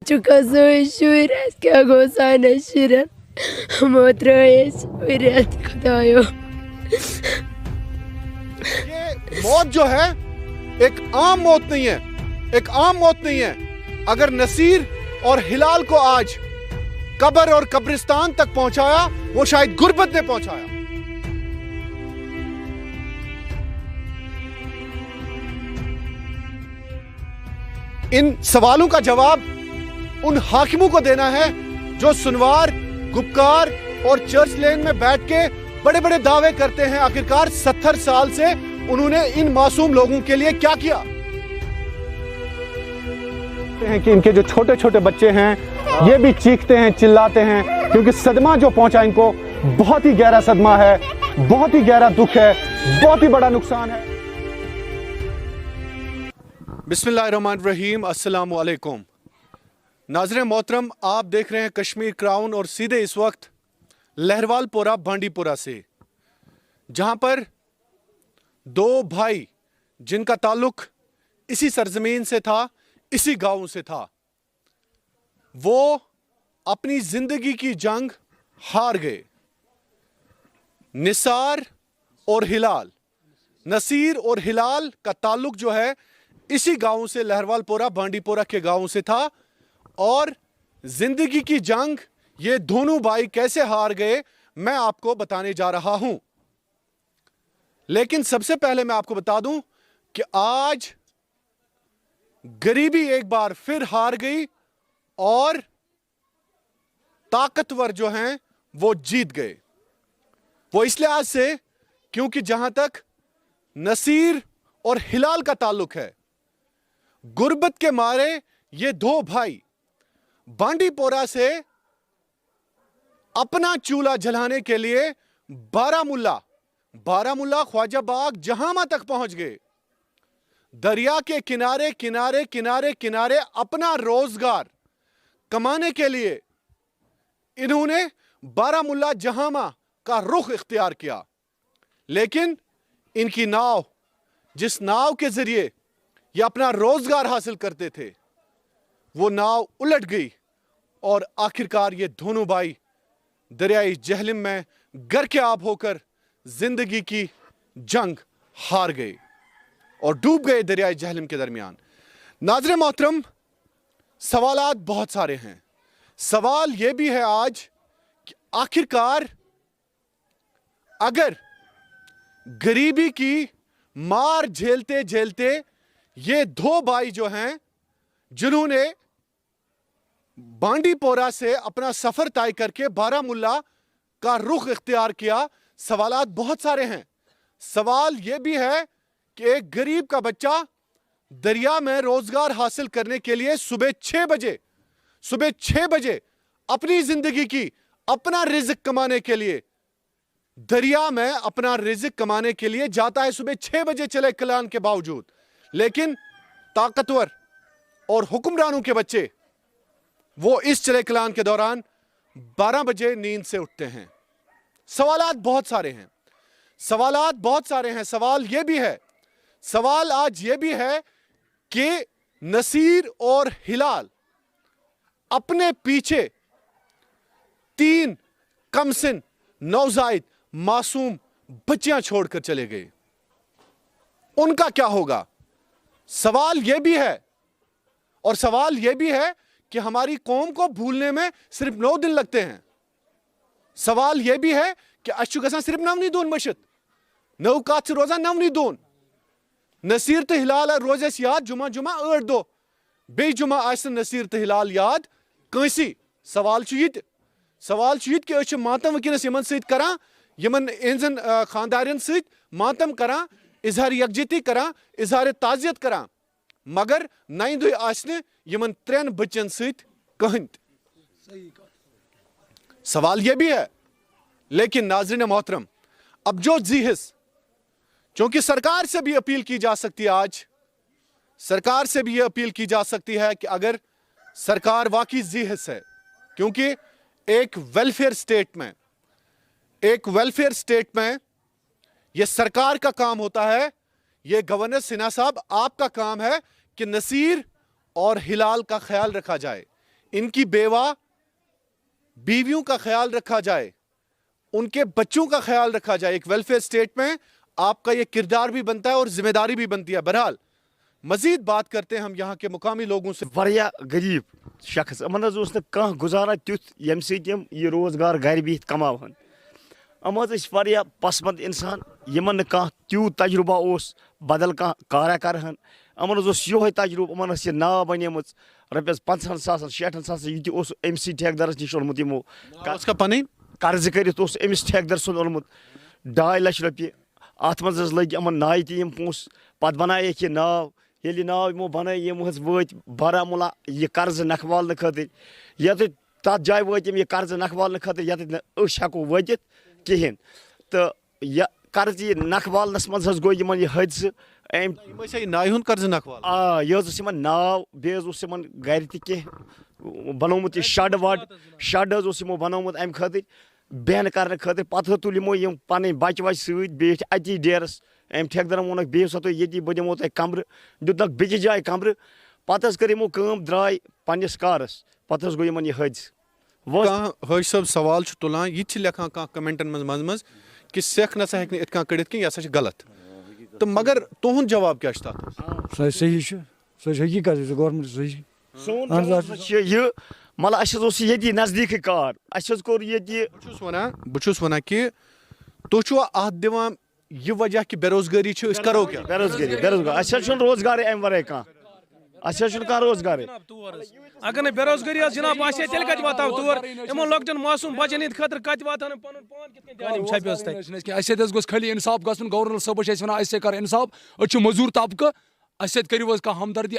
Çukası şuiret ki agosane şiren. Motroye şuiret खुदायो। ये मौत जो है एक आम मौत नहीं है, एक आम मौत नहीं है। अगर नसीर और हिलाल को आज कब्र और कब्रिस्तान तक पहुंचाया, वो शायद गुर्बत ने पहुंचाया। इन सवालों का जवाब उन हाकिमों को देना है जो सुनवार, गुपकार और चर्च लेन में बैठ के बड़े बड़े दावे करते हैं। आखिरकार 70 साल से उन्होंने इन मासूम लोगों के लिए क्या किया हैं कि इनके जो छोटे छोटे बच्चे हैं ये भी चीखते हैं, चिल्लाते हैं, क्योंकि सदमा जो पहुंचा इनको बहुत ही गहरा सदमा है, बहुत ही गहरा दुख है, बहुत ही बड़ा नुकसान है। बिस्मिल्लाहिर्रहमानिर्रहीम, अस्सलामु अलैकुम। नाज़रीन मोहतरम, आप देख रहे हैं कश्मीर क्राउन और सीधे इस वक्त लहरवालपोरा बांडीपुरा से, जहां पर दो भाई जिनका ताल्लुक इसी सरजमीन से था, इसी गांव से था, वो अपनी जिंदगी की जंग हार गए। निसार और हिलाल, नसीर और हिलाल का ताल्लुक जो है इसी गांव से, लहरवालपोरा बांडीपुरा के गांव से था, और जिंदगी की जंग ये दोनों भाई कैसे हार गए मैं आपको बताने जा रहा हूं। लेकिन सबसे पहले मैं आपको बता दूं कि आज गरीबी एक बार फिर हार गई और ताकतवर जो हैं वो जीत गए। वो इस लिहाज से क्योंकि जहां तक नसीर और हिलाल का ताल्लुक है, गुर्बत के मारे ये दो भाई बांडीपोरा से अपना चूल्हा जलाने के लिए बारामुल्ला ख्वाजाबाग जहामा तक पहुंच गए। दरिया के किनारे किनारे किनारे किनारे अपना रोजगार कमाने के लिए इन्होंने बारामुल्ला जहामा का रुख इख्तियार किया। लेकिन इनकी नाव, जिस नाव के जरिए ये अपना रोजगार हासिल करते थे, वो नाव उलट गई और आखिरकार ये दोनों भाई दरियाई जहलिम में गर के आब होकर जिंदगी की जंग हार गए और डूब गए दरियाई जहलिम के दरमियान। नाज़रीन मोहतरम, सवालात बहुत सारे हैं। सवाल ये भी है आज कि आखिरकार अगर गरीबी की मार झेलते झेलते ये दो भाई जो हैं, जिन्होंने बांडीपोरा से अपना सफर तय करके बारामुल्ला का रुख इख्तियार किया, सवालात बहुत सारे हैं। सवाल यह भी है कि एक गरीब का बच्चा दरिया में रोजगार हासिल करने के लिए सुबह 6 बजे अपनी जिंदगी की, अपना रिज़्क कमाने के लिए दरिया में अपना रिज़्क कमाने के लिए जाता है, सुबह 6 बजे चले कलान के बावजूद। लेकिन ताकतवर और हुक्मरानों के बच्चे वो इस चले कलान के दौरान 12 बजे नींद से उठते हैं। सवालात बहुत सारे हैं। सवाल ये भी है, सवाल आज ये भी है कि नसीर और हिलाल अपने पीछे 3 कमसिन नौजायद मासूम बच्चियां छोड़कर चले गए। उनका क्या होगा? सवाल यह भी है, और सवाल यह भी है कि हमारी कौम को भूलने में सिर्फ 9 दिन लगते हैं। सवाल यह भी है कि अशु गसान सिर्फ 9 दोन मशत, 9 कात से रोजा 9 दोन। नसीर तो हिलाल रोजस याद जुमा 8 दो, बे जुमा आसन नसीर तो हिलाल याद कंसी। सवाल कि अश मातम वकिनस यमन सहित करा, यमन इनजन खानदारन सहित मातम करा, इजहार यकजहती करा, इजहार ताजियत करा, मगर 9 दुई आसने यमन 3 बच्चन सहित कहन। सवाल यह भी है। लेकिन नाज़रीन मोहतरम, अब जो जीहिस, क्योंकि सरकार से भी अपील की जा सकती है, आज सरकार से भी यह अपील की जा सकती है कि अगर सरकार वाकई जीहिस है, क्योंकि एक वेलफेयर स्टेट में यह सरकार का काम होता है, यह गवर्नर सिन्हा साहब आपका काम है कि नसीर और हिलाल का ख्याल रखा जाए। इनकी बेवा बीवियों का ख्याल रखा जाए, उनके बच्चों का ख्याल रखा जाए। एक वेलफेयर स्टेट में आपका ये किरदार भी बनता है और जिम्मेदारी भी बनती है। बहरहाल मजीद बात करते हैं हम यहाँ के मुकामी लोगों से। वारिया गरीब शख्स अमन हज ओस न कह गुजारा तुथ यम सम यह रोजगार घर बिहित कमावन। अम हज वारिया पसमंद इंसान यमन कह त्यूत तजुर्बा ओस बदल कह कारा करहन। अमन हज ओस योहे तजुर्ब अमन हस नाव बनेम रपस 50 सासन 60 सासन यह ओस एमसी ठेकेदारस निश ओनमुत यमो कर्ज करित ओस एमिस ठेकेदार सुन ओनमुत 2.5 लाख रुपये। अत मज लग अमन नाय तम पोस पत बनायक यह नाव ये नाव यमो बन यम वत बारामूला यह कर्ज नखवाल खतर ये तथ जाय वत यह कर्ज नखवाल खतर ये हेको वत कहें तो यह कर्ज यह नखवालनस मज गो यमन यह हादस नाय हुंद कर्ज नखवाल यह नाव बे गर तह बनोमुत शड वड शड यमो बनोमुत अम खतर बैन कर खतर पे तुल यमो यम पन बच वच सट अति डेरस अम ठेकेदार वोनक बिहु सा ये बह दिमो तुम कमर दुतनक बेकिस जाए कमर पे कर यमो द्राय पन्नस कारस पे गो यमन यह हादस। हाज साहब सवाल तुलान यह लिखान कह कमेंटन मज कि सेख नसा हेक इत कड़ित कि यह गलत तो मगर तुहद जवाब क्या सही हकीकत गवर्नमेंट सही यह मतलब ये नजदीक कार कोर ये बहुत वन कि तुम अत दिवान यह वजह कि बेरोजगारी करो क्या बेरोजगारी रोजगार अम वर कह रोजगार अगर न बेरोजगारी जनाब तेल कत वात तौर यमो लॉकडाउन मासूम बचन हिंद खतर कत वातान पन पान छपस गोस खाली इंसाफ गसन गवर्नर सब वन कर इंसाफ मजूर तबका अस करू कह हमदर्दी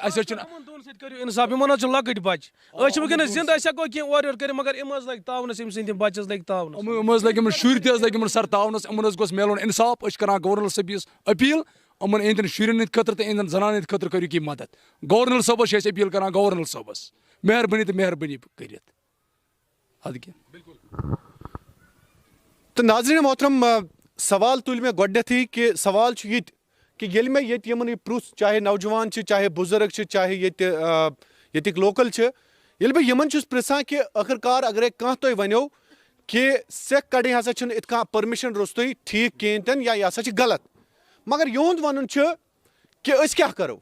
करू इंसाफ इन लकट बच वनस जिंद हेको कह और कर मगर इम लग तावनस इम सद बचस लग तावनस लग शुर लग सर तावनस इन गोस मिलन इंसाफ कर गवर्नर सबस अपील अमन इन शुरन खतर तो इन जनान खतर करू कि मदद गवर्नर सबस अपील कर गवर्नर सबस मेहरबानी तो मेहरबानी कर तो नाज़रीन मोहतरम सवाल तुल मे गोडनेथी कि सवाल ये कि ये मे ये यमन प्रुछ चाहे नौजवान चाहे बुजुर्ग चाहे ये लोकल ये बह यमन पृछान कि आखिरकार अगर कह तुम वनो कि सेख कड़ हसा इत परमिशन रोस्त ठीक कहें या यह हसा गलत मगर युंद वन कि क्या करो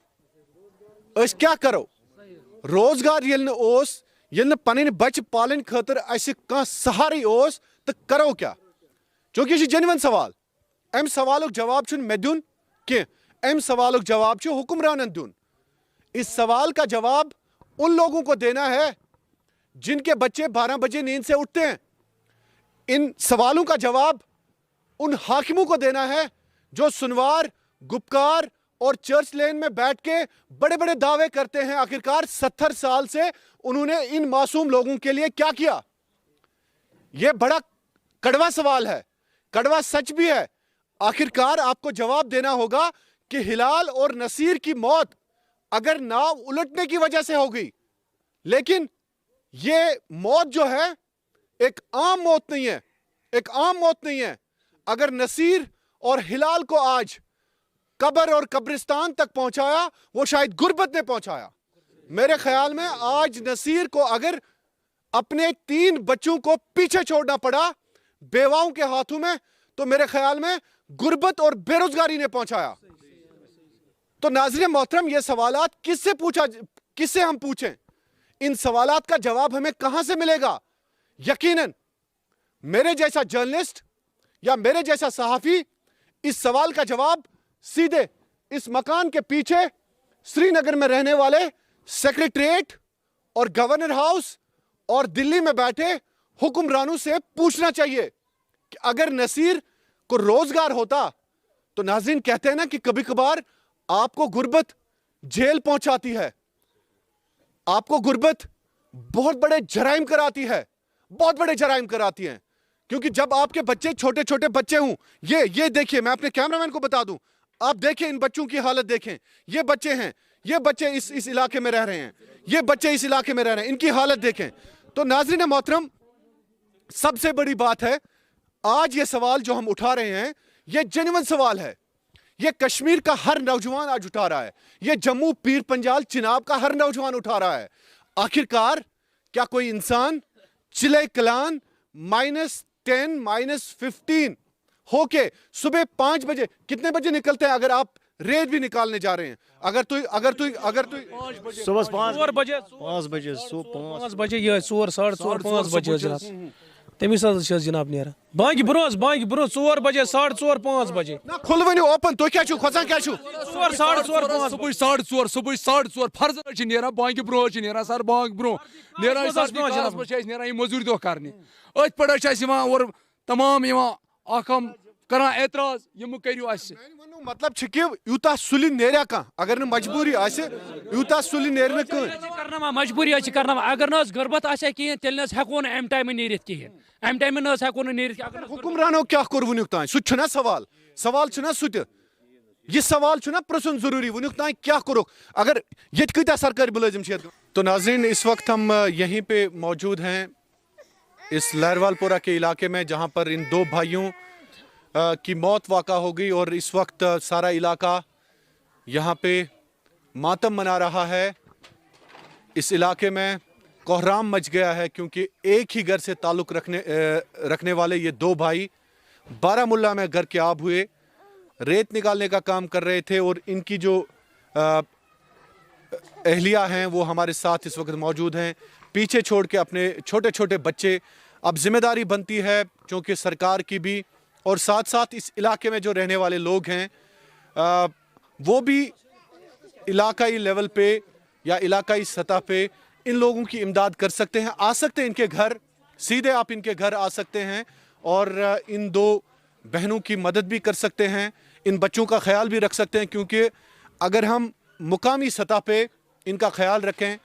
क्या करो रोजगार ये पन बच पालन खतर कह सहारे तो करो क्या चूंकि यह जेन्युइन सवाल अम सवाल जवाब मे दुन कि अम सवाल जवाब हुक्मरानन दुन। इस सवाल का जवाब उन लोगों को देना है जिनके बच्चे 12 बजे नींद से उठते हैं। इन सवालों का जवाब उन हाकिमों को देना है जो सुनवार गुपकार और चर्च लेन में बैठ के बड़े बड़े दावे करते हैं आखिरकार 70 साल से उन्होंने इन मासूम लोगों के लिए क्या किया। यह बड़ा कड़वा सवाल है, कड़वा सच भी है। आखिरकार आपको जवाब देना होगा कि हिलाल और नसीर की मौत अगर नाव उलटने की वजह से हो गई, लेकिन यह मौत जो है एक आम मौत नहीं है, एक आम मौत नहीं है। अगर नसीर और हिलाल को आज कब्र और कब्रिस्तान तक पहुंचाया वो शायद गुर्बत ने पहुंचाया। मेरे ख्याल में आज नसीर को अगर अपने 3 बच्चों को पीछे छोड़ना पड़ा बेवाओं के हाथों में तो मेरे ख्याल में गुर्बत और बेरोजगारी ने पहुंचाया। तो नाज़रीन मोहतरम ये सवालात किससे हम पूछें? इन सवालात का जवाब हमें कहां से मिलेगा? यकीनन मेरे जैसा जर्नलिस्ट या मेरे जैसा सहाफी इस सवाल का जवाब सीधे इस मकान के पीछे श्रीनगर में रहने वाले सेक्रेटरीट और गवर्नर हाउस और दिल्ली में बैठे हुक्मरानों से पूछना चाहिए कि अगर नसीर को रोजगार होता तो नाज़रीन कहते हैं ना कि कभी कभार आपको गुर्बत जेल पहुंचाती है, आपको गुर्बत बहुत बड़े जराइम कराती है, बहुत बड़े जराइम कराती है। क्योंकि जब आपके बच्चे छोटे छोटे बच्चे हों, ये देखिए, मैं अपने कैमरामैन को बता दूं, आप देखें इन बच्चों की हालत देखें। ये बच्चे हैं, ये बच्चे इस इलाके में रह रहे हैं, ये बच्चे इस इलाके में रह रहे हैं, इनकी हालत देखें। तो नाज़रीन मोहतरम सबसे बड़ी बात है आज ये सवाल जो हम उठा रहे हैं ये जेन्युइन सवाल है। ये कश्मीर का हर नौजवान आज उठा रहा है, ये जम्मू पीर पंजाल चिनाब का हर नौजवान उठा रहा है। आखिरकार क्या कोई इंसान चिले कलान -10 -15 होके सुबह 5 बजे, कितने बजे निकलते हैं? अगर आप रेत भी निकालने जा रहे हैं, अगर तू صبح 4 بجے 5 بجے صبح 5 بجے یہ 4 4:30 5 بجے جناب تمس حظ چھِ جناب نیران بانگہِ برونٛہہ 4 بجے 4:30 5 بجے ना खुल वनियो ओपन तो क्या छु खोसान क्या छु 4 4:30 5 صبح 4:30 فرض چھ نیران بانگہِ برونٛہہ چھ نیران سر بانگ برونٛہہ نیران چھ نیران یہ مزوٗرۍ دۄہ کرنہِ أتھۍ پٮ۪ٹھ چھِ اَسہِ یِوان اور تمام یِوان اکھ ہم کران اعتراض یِم کٔرِو اَسہِ मतलब छ कि यूता सुलि नेरिया का अगर न मजबूरी आसे यूता सुलि नेरने कं करना मजबूरी करना अगर न गुरबत आसे कहें तेल हेको अम टाइम नीरित कहें अम टाइम हेको नीरित हुकुमरानो क्या कोर वुनुक तान सु छना सवाल छना सु ये सवाल छना प्रश्न जरूरी वुनुक तान क्या करो अगर ये कितना सरकारी मुलाजिम छ। तो नाज़रीन इस वक्त हम यहीं पे मौजूद हैं इस लहरवालपुरा के इलाके में जहां पर इन दो भाइयों की मौत वाक़ा हो गई और इस वक्त सारा इलाका यहाँ पे मातम मना रहा है। इस इलाके में कोहराम मच गया है क्योंकि एक ही घर से ताल्लुक़ रखने वाले ये दो भाई बारामुल्ला में घर के आब हुए, रेत निकालने का काम कर रहे थे और इनकी जो अहलिया हैं वो हमारे साथ इस वक्त मौजूद हैं, पीछे छोड़ के अपने छोटे छोटे बच्चे। अब जिम्मेदारी बनती है क्योंकि सरकार की भी और साथ साथ इस इलाके में जो रहने वाले लोग हैं वो भी इलाकाई लेवल पे या इलाकाई सतह पे इन लोगों की इमदाद कर सकते हैं, आ सकते हैं इनके घर, सीधे आप इनके घर आ सकते हैं और इन दो बहनों की मदद भी कर सकते हैं, इन बच्चों का ख्याल भी रख सकते हैं क्योंकि अगर हम मुकामी सतह पे इनका ख्याल रखें,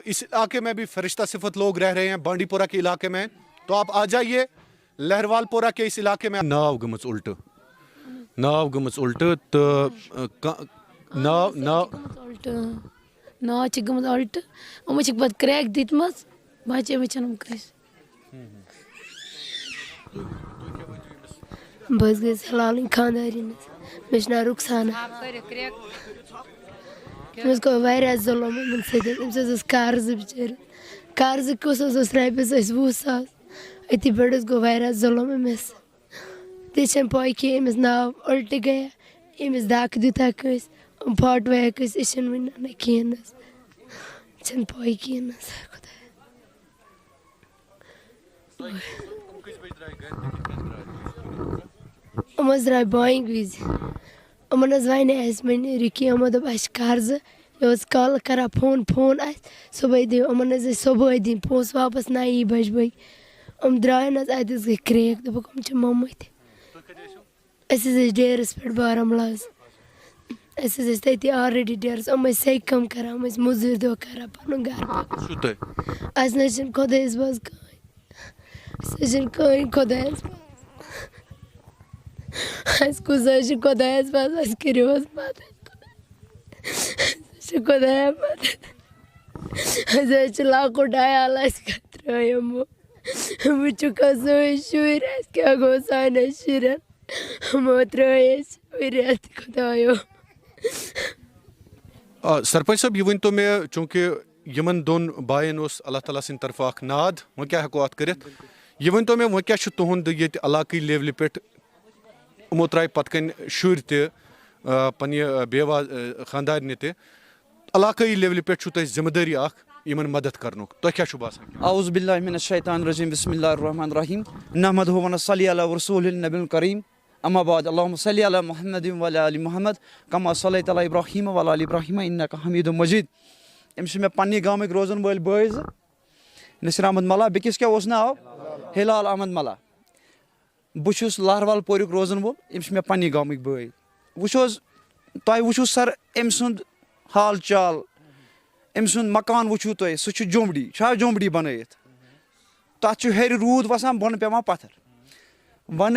इस इलाके में भी फरिश्ता सिफत लोग रह रहे हैं बांडीपुरा के इलाके में, तो आप आ जाइए लहरवालपुरा के इस इलाके में। नाव गमच उल्ट तो नाव गमत उल्ट यमो पे क्रैक दितम बचे वचन कस बस गई हलाल खानदारी मे ना रुखसाना तमिस गो जुलम अमस कर्ज बिचार कर्ज कस रपस 20,000 अति पे गो जुलम अमस ते पै कि अमस नाव उल्ट गया अमस धक् दिता कस फट वह कस वन कहें पै कहें अमस द्राय बांग विज अमन वन वन रुकी अमो दप कर्ज ये कल करा फोन सुबह दिव अमन सुबह दिन पोस वापस 9 बज बज द्राय अत गई क्रैक दोपक मम्मत डेरस पे बारामुला तती ऑलरेडी डेरस सेक कम कर मजूर दो कर पन घर खुदायस बस कहीं खुदायस कुछ खुदायस बस करो मदद खुदाया मदद लकुट आयाल त्रो वो शुर क्या गो सान शुरन मो त्रेस रेत खुदायो। सरपंच साहब ये वन तो मैं चूँकि यमन दोन बायन अल्लाह ताला सिंद तरफ अख नाद वो क्या हेको अत करित ये वन तो मैं वो क्या तुहद ये इलाकई लेवल पे यमो त्राय पत कन शुर पन्ने बेवा खानदारने ते इलाकई लेवल पे जिम्मेदारी अख यमन मदद करनुक तो क्या बासान? औज़ु बिल्लाहि मिनश शैतानिर रजीम बिस्मिल्लाहिर रहमानिर रहीम नहमदुहु व नसल्ली अला रसूलिल नबील करीम अम्मा बाद अल्लाहुम्मा सल्लि अला मुहम्मदिन व अला आलि मुहम्मद कमा सल्लैता अला इब्राहीम व अला आलि इब्राहीम इन्नका हमीदुम मजीद। अमस मे पन्ने गामक रोजन वल बॉय नसीर अहमद मला बेकिस क्या नाव हिलाल अहमद मला बहु लहरवालपुरुक रोजन वोल अमस मे पन्ने गामक बॉय वो सर अम सुंद हाल चाल अम सुंद मकान वो तुम सह जोमड़ी बनत तथ हेर रूद वसान बन पे पत्थर वन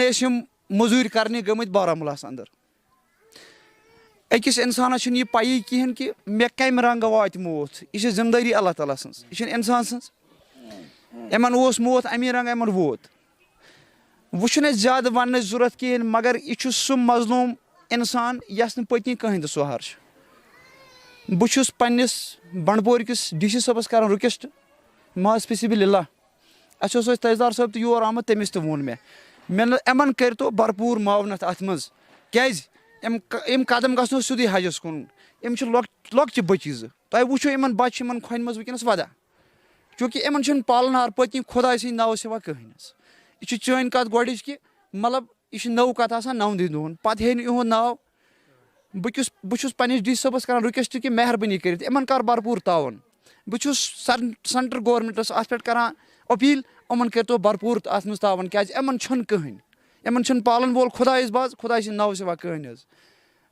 मजूर करने गमत बारामुला अंदर अकिस इंसानस यह पी कहें कि मे कम रंग वात मौत यह जिम्मेदारी अल्लाह ताला सन्स यह इंसान सन्स यमन मौत अमी रंग यमन वोत वो ज्यादा वन जरूरत कहें मगर यह सह मजलूम इंसान यस पत्नी कहें सुहार बहुस पन्निस बंडपोर किस डी सी साहबस कर रिक्वेस्ट ماز فِسِبِل اللہ اَسہِ اوس تحصیلدار صٲب تہِ یور آمُت تٔمِس تہِ ووٚن مےٚ یِمن کٔرۍتو بھرپوٗر معاونت اَتھ منٛز کیٛازِ یِم قدم گژھنو سیوٚدُے حجس کُن یِم چھِ لۄکچہِ بٔچی زٕ تۄہہِ وٕچھو یِمن بچہِ چھِ یِمن کھۄنہِ منٛز وٕنکیٚنس وَدان چوٗنٛکہِ یِمن چھُنہٕ پالنہار پٔتۍ کِنۍ خۄداے سٕنٛدۍ ناوٕ سِوا کٕہٕنۍ حظ یہِ چھِ چٲنۍ کَتھ گۄڈٕچ کہِ مطلب یہِ چھِ نٔو کَتھ آسان 9 دۄہن پَتہٕ ہیٚیہِ نہٕ یِہُنٛد ناو بہٕ چھُس پنٛنِس ڈی سی صٲبَس کران رِکویسٹ کہِ مہربٲنی کٔرِتھ یِمن کر بھرپوٗر تعاوُن بہٕ چھُس سینٹرل گورمینٹَس اَتھ پٮ۪ٹھ کران أپیٖل یِمن کٔرۍتو بھرپوٗر اَتھ منٛز تعاوُن کیٛازِ یِمن چھُنہٕ کٕہٕنۍ یِمن چھُنہٕ پالن وول خۄدایَس باز خۄداے سٕنٛدۍ ناوٕ سِوا کٕہٕنۍ حظ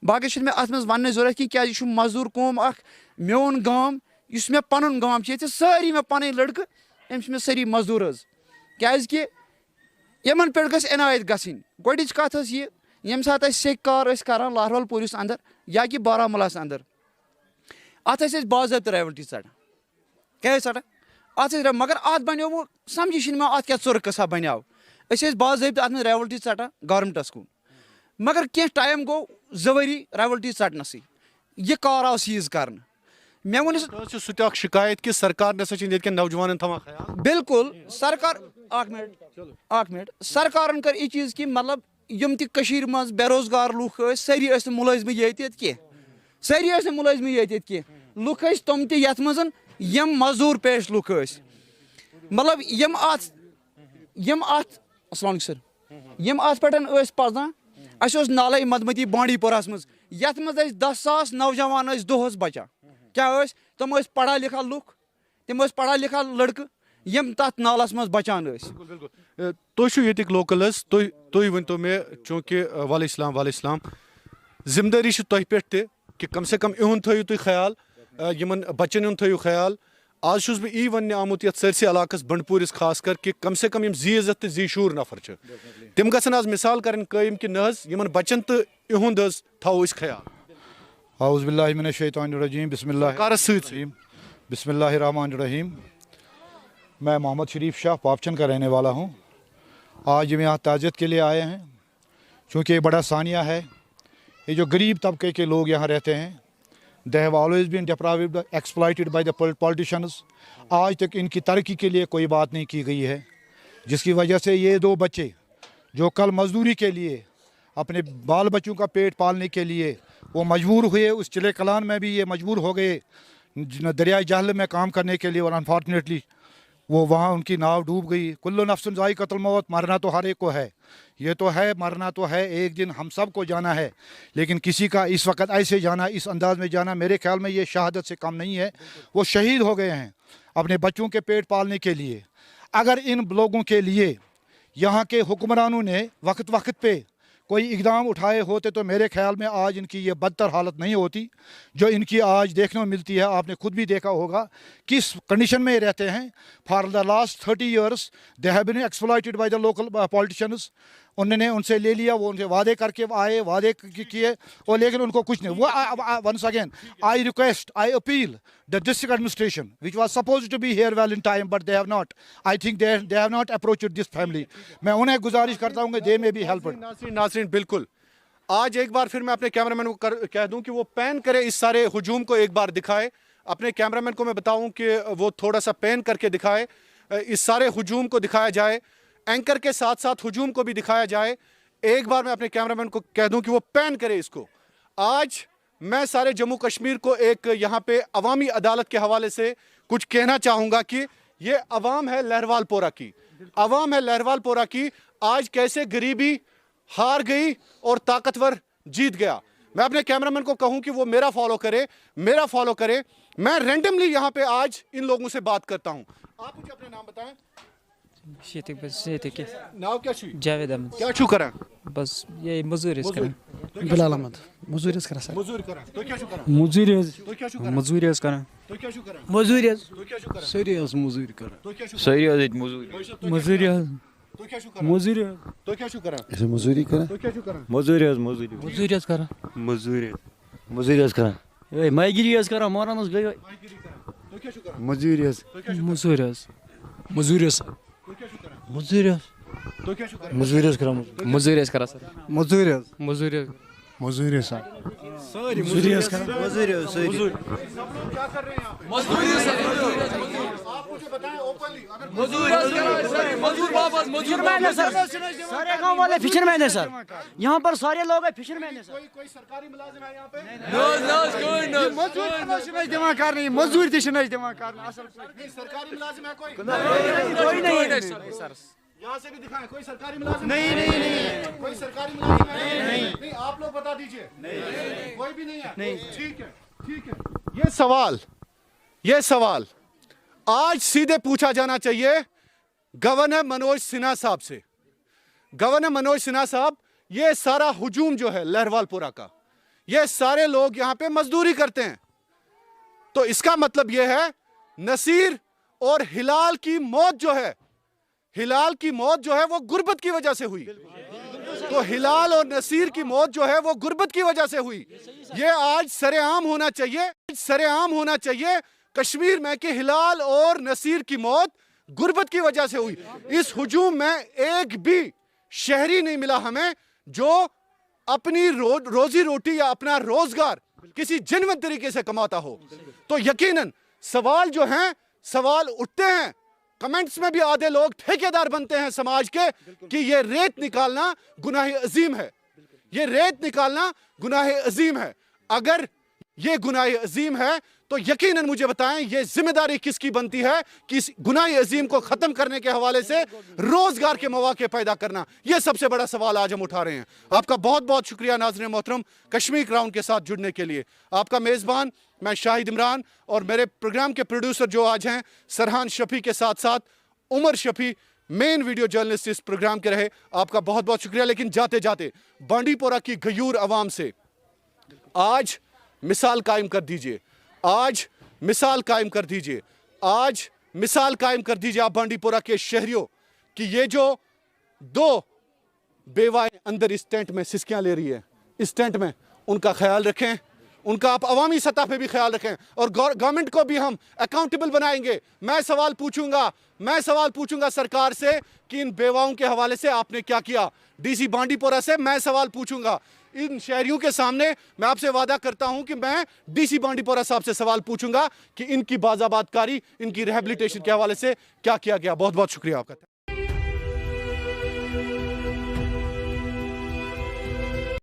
باقٕے چھُنہٕ مےٚ اَتھ منٛز وَننٕچ ضوٚرتھ کینٛہہ کیٛازِ یہِ چھُ مزوٗر قوم اکھ میون گام یُس مےٚ پَنُن گام چھُ ییٚتہِ سٲری مےٚ پَنٕنۍ لٔڑکہٕ یِم چھِ مےٚ سٲری مزدوٗر حظ کیٛازِکہِ یِمن پٮ۪ٹھ گژھِ عنایت گژھٕنۍ گۄڈٕچ کَتھ ٲس یہِ ییٚمہِ ساتہٕ أسۍ سیٚکہِ کار ٲسۍ کران لاہور پوٗرِس اندر یا کہِ بارہمولاہَس اندر اَتھ ٲسۍ أسۍ باضٲبطہٕ ریولٹی ژَٹان کیٛازِ ژَٹان اَتھ ٲسۍ مگر اَتھ بَنیو وۄنۍ سَمجھی چھِنہٕ مےٚ اَتھ کیٛاہ ژُرٕ قٕصا بَنیو أسۍ ٲسۍ باضٲبطہٕ اَتھ منٛز ریولٹی ژَٹان گورمٮ۪نٛٹَس کُن مگر کینٛہہ ٹایم گوٚو 2 ؤری ریولٹی ژَٹنَسٕے یہِ کار آو سیٖز کرنہٕ مےٚ ووٚن سُہ تہِ اکھ شِکایت کہِ سرکار نسا چھِنہٕ ییٚتہِ کٮ۪ن نوجوانن تھاوان خیال بِلکُل سرکار اکھ مِنٹ سرکارن کٔر یہِ چیٖز کہِ مطلب یِم تہِ کٔشیٖرِ منٛز بے روزگار لُکھ ٲسۍ سٲری ٲسۍ نہٕ مُلٲزمٕے ییٚتہِ کینٛہہ لُکھ ٲسۍ تِم تہِ یَتھ منٛز یِم مزوٗر پیش لُکھ ٲسۍ مطلب یِم اَتھ السلام علیکُم سر یِم اَتھ پٮ۪ٹھ ٲسۍ پَران اَسہِ اوس نالے مدمتی بانڈی پوراہَس منٛز یَتھ منٛز أسۍ 10,000 نوجوان ٲسۍ دۄہَس بَچان کیٛاہ ٲسۍ تِم ٲسۍ پَڑھا لِکھا لُکھ تِم ٲسۍ پَڑھا لِکھا لٔڑکہٕ یِم تَتھ نالَس منٛز بَچان ٲسۍ تُہۍ چھِو ییٚتِکۍ لوکل حظ تُہۍ ؤنۍتو مےٚ چوٗنٛکہِ وعلیکُم السلام ذِمہٕ دٲری چھِ تۄہہِ پٮ۪ٹھ تہِ کہِ کم سے کم یِہُنٛد تھٲیِو تُہۍ خیال یِمن بَچن ہُنٛد تھٲیِو خیال آز چھُس بہٕ یی وَننہِ آمُت یَتھ سٲرسٕے علاقَس بنڈپوٗرِس خاص کر کہِ کم سے کم یِم زی عزت تہٕ زی شوٗر نفر چھِ تِم گژھن آز مِثال کَرٕنۍ قٲیِم کہِ نہ حظ یِمن بَچن تہٕ یِہُنٛد حظ تھاوو أسۍ خیال اعوذ باللہ من الشیطان الرجیم بسم اللہ الرحمن الرحیم میں محمد شریف شاہ پاپچن کا رہنے والا ہوں آج ہم یہاں تعزیت کے لیے آئے ہیں چونکہ یہ بڑا ثانیہ ہے یہ جو غریب طبقے کے لوگ یہاں رہتے ہیں they have always been deprived, exploited by the politicians. آج تک ان کی ترقی کے لیے کوئی بات نہیں کی گئی ہے جس کی وجہ سے یہ 2 بچے جو کل مزدوری کے لیے اپنے بال بچوں کا پیٹ پالنے کے لیے وہ مجبور ہوئے اس چلے کلان میں بھی یہ مجبور ہو گئے دریائے جہل میں کام کرنے کے لیے اور انفارچونیٹلی وہ وہاں ان کی ناؤ ڈوب گئی کل نفس ذائقۃ الموت مرنا تو ہر ایک کو ہے یہ تو ہے مرنا تو ہے ایک دن ہم سب کو جانا ہے لیکن کسی کا اس وقت ایسے جانا اس انداز میں جانا میرے خیال میں یہ شہادت سے کم نہیں ہے وہ شہید ہو گئے ہیں اپنے بچوں کے پیٹ پالنے کے لیے اگر ان لوگوں کے لیے یہاں کے حکمرانوں نے وقت وقت پہ کوئی اقدام اٹھائے ہوتے تو میرے خیال میں آج ان کی یہ بدتر حالت نہیں ہوتی جو ان کی آج دیکھنے میں ملتی ہے آپ نے خود بھی دیکھا ہوگا کس کنڈیشن میں رہتے ہیں for the last 30 years they have been exploited by the local politicians انہوں نے ان سے لے لیا وہ ان سے وعدے کر کے آئے وعدے کیے اور لیکن ان کو کچھ نہیں وہ once again I appeal the district administration which was supposed to be here well in time but they have not I think they have not approached this family میں انہیں گزارش کرتا ہوں کہ they may be helped ناظرین بالکل آج ایک بار پھر میں اپنے کیمرہ مین کو کہہ دوں کہ وہ پین کرے اس سارے ہجوم کو ایک بار دکھائے اپنے کیمرہ مین کو میں بتاؤں کہ وہ تھوڑا سا پین کر کے دکھائے اس سارے ہجوم کو دکھایا جائے اینکر کے ساتھ ساتھ ہجوم کو بھی دکھایا جائے ایک بار میں اپنے کیمرہ مین کو کہہ دوں کہ وہ پین کرے اس کو آج میں سارے جموں کشمیر کو ایک یہاں پہ عوامی عدالت کے حوالے سے کچھ کہنا چاہوں گا کہ یہ عوام ہے لہروال پورہ کی عوام ہے لہروال پورہ کی آج کیسے غریبی ہار گئی اور طاقتور جیت گیا میں اپنے کیمرہ مین کو کہوں کہ وہ میرا فالو کرے میں رینڈملی یہاں پہ آج ان لوگوں سے بات کرتا ہوں آپ مجھے اپنے نام بتائیں ناو کیا چھو جاوید احمد کیا چھو کرا بس یہ مزوری اس کرا بلال احمد مزوری اس کرا سر مزور کرا تو کیا چھو کرا مزوری تو کیا چھو کرا مزوری اس کرا تو کیا چھو کرا مزوری تو کیا چھو کرا سری اس مزوری کرا تو کیا چھو سری از مزوری مزوری تو کیا چھو کرا مزوری تو کیا چھو کرا اس مزوری کرا تو کیا چھو کرا مزوری از مزوری مزوری اس کرا مزوری از کرا اے مایگیری از کرا ماران از گئی تو کیا چھو کرا مزوری اس مزوری اس مزوری اس تو کیا چھو کرا مزوری اس تو کیا چھو کرا مزوری اس کرا مزوری از کرا سر مزوری اس مزوری مزوری اس ساری مزوری اس کرا مزوری کیا کر رہے ہیں آپ مزدوری मुझे बताएं ओपनली, अगर मजदूर वापस मजदूर सारे गांव वाले फिशरमैन है सर, यहाँ पर सारे लोग हैं फिशरमैन है सर। कोई सरकारी मुलाजिम है यहाँ पे? मजदूर दिमा करना असल सरकारी मुलाजिम है कोई? कोई नहीं है। यहाँ से भी दिखाएं, कोई सरकारी मुलाजिम? नहीं। कोई सरकारी मुलाजिम है? नहीं। आप लोग बता दीजिए। नहीं। कोई भी नहीं है? ठीक है। ये सवाल आज सीधे पूछा जाना चाहिए गवर्नर मनोज सिन्हा साहब से। गवर्नर मनोज सिन्हा साहब, ये सारा हुजूम जो है लहरवालपुरा का, ये सारे लोग यहाँ पे मजदूरी करते हैं, तो इसका मतलब ये है नसीर और हिलाल की मौत जो है, हिलाल की मौत जो है वो गुर्बत की वजह से हुई। तो हिलाल और नसीर की मौत जो है वो गुर्बत की वजह से हुई। ये आज सरेआम होना चाहिए, सरेआम होना चाहिए कश्मीर में कि हिलाल और नसीर की मौत गुर्बत की वजह से हुई। इस हुजूम में एक भी शहरी नहीं मिला हमें जो अपनी रोजी रोटी या अपना रोजगार किसी जेन्युइन तरीके से कमाता हो। तो यकीनन सवाल जो हैं, सवाल उठते हैं, कमेंट्स में भी आधे लोग ठेकेदार बनते हैं समाज के कि ये रेत निकालना गुनाह अजीम है, ये रेत निकालना गुनाह अजीम है। अगर ये गुनाह अजीम है तो यकीनन मुझे बताएं ये जिम्मेदारी किसकी बनती है कि इस गुनाह अजीम को खत्म करने के हवाले से रोजगार के मौके पैदा करना। ये सबसे बड़ा सवाल आज हम उठा रहे हैं। आपका बहुत बहुत शुक्रिया नाज़रीन मोहतरम कश्मीर क्राउन के साथ जुड़ने के लिए। आपका मेज़बान मैं शाहिद इमरान और मेरे प्रोग्राम के प्रोड्यूसर जो आज हैं सरहान शफी के साथ साथ Umar Shafi, main video journalist इस प्रोग्राम के रहे। आपका बहुत बहुत शुक्रिया। लेकिन जाते जाते बांडीपोरा की गयूर अवाम से आज मिसाल कायम कर दीजिए, आज मिसाल कायम कर दीजिए, आज मिसाल कायम कर दीजिए आप बांडीपोरा के शहरियों कि ये जो दो बेवाएं अंदर इस टेंट में सिसकियां ले रही है, इस टेंट में उनका ख्याल रखें, उनका आप अवामी सतह पे भी ख्याल रखें और गवर्नमेंट को भी हम अकाउंटेबल बनाएंगे। मैं सवाल पूछूंगा सरकार से कि इन बेवाओं के हवाले से आपने क्या किया। डीसी बांडीपोरा से मैं सवाल पूछूंगा। इन शहरियों के सामने मैं आपसे वादा करता हूं कि मैं डीसी बांडीपोरा साहब से सवाल पूछूंगा कि इनकी बाज़ाबातकारी, इनकी रिहैबिलिटेशन के हवाले से क्या किया गया। बहुत बहुत शुक्रिया आपका।